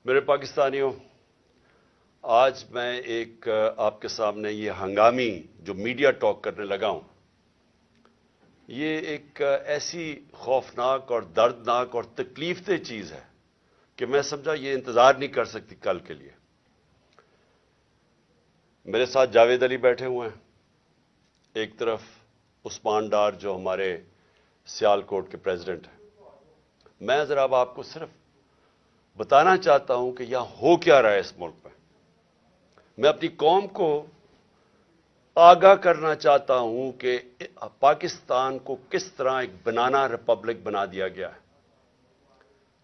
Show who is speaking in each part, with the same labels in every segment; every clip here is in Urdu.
Speaker 1: میرے پاکستانیوں، آج میں ایک آپ کے سامنے یہ ہنگامی جو میڈیا ٹاک کرنے لگا ہوں، یہ ایک ایسی خوفناک اور دردناک اور تکلیف دہ چیز ہے کہ میں سمجھا یہ انتظار نہیں کر سکتی کل کے لیے۔ میرے ساتھ جاوید علی بیٹھے ہوئے ہیں، ایک طرف عثمان ڈار جو ہمارے سیالکوٹ کے پریزیڈنٹ ہیں۔ میں ذرا اب آپ کو صرف بتانا چاہتا ہوں کہ یہاں ہو کیا رہا ہے اس ملک میں۔ میں اپنی قوم کو آگاہ کرنا چاہتا ہوں کہ پاکستان کو کس طرح ایک بنانا ریپبلک بنا دیا گیا ہے۔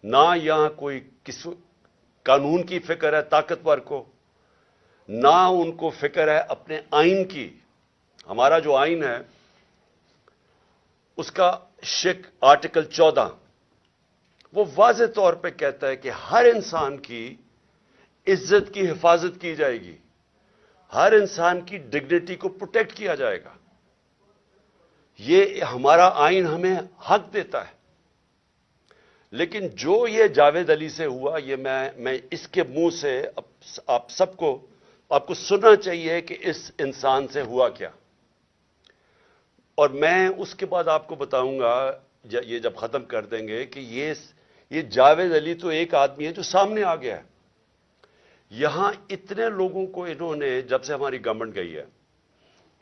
Speaker 1: نہ یہاں کوئی قانون کی فکر ہے طاقتور کو، نہ ان کو فکر ہے اپنے آئین کی۔ ہمارا جو آئین ہے اس کا آرٹیکل 14 وہ واضح طور پہ کہتا ہے کہ ہر انسان کی عزت کی حفاظت کی جائے گی، ہر انسان کی ڈگنیٹی کو پروٹیکٹ کیا جائے گا۔ یہ ہمارا آئین ہمیں حق دیتا ہے۔ لیکن جو یہ جاوید علی سے ہوا، یہ میں اس کے منہ سے آپ کو سننا چاہیے کہ اس انسان سے ہوا کیا، اور میں اس کے بعد آپ کو بتاؤں گا یہ جب ختم کر دیں گے کہ یہ جاوید علی تو ایک آدمی ہے جو سامنے آ گیا ہے۔ یہاں اتنے لوگوں کو انہوں نے، جب سے ہماری گورنمنٹ گئی ہے،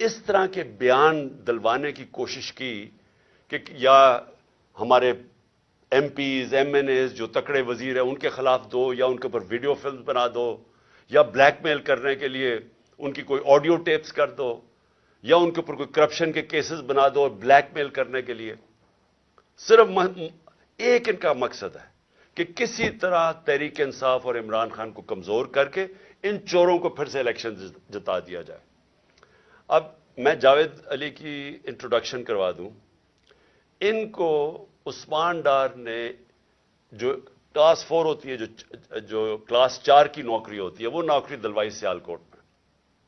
Speaker 1: اس طرح کے بیان دلوانے کی کوشش کی کہ یا ہمارے MPs MNAs جو تکڑے وزیر ہیں ان کے خلاف دو، یا ان کے اوپر ویڈیو فلم بنا دو، یا بلیک میل کرنے کے لیے ان کی کوئی آڈیو ٹیپس کر دو، یا ان کے اوپر کوئی کرپشن کے کیسز بنا دو بلیک میل کرنے کے لیے۔ صرف ایک ان کا مقصد ہے کہ کسی طرح تحریک انصاف اور عمران خان کو کمزور کر کے ان چوروں کو پھر سے الیکشن جتا دیا جائے۔ اب میں جاوید علی کی انٹروڈکشن کروا دوں۔ ان کو عثمان ڈار نے، جو کلاس 4 ہوتی ہے، جو کلاس 4 کی نوکری ہوتی ہے، وہ نوکری دلوائی سیالکوٹ۔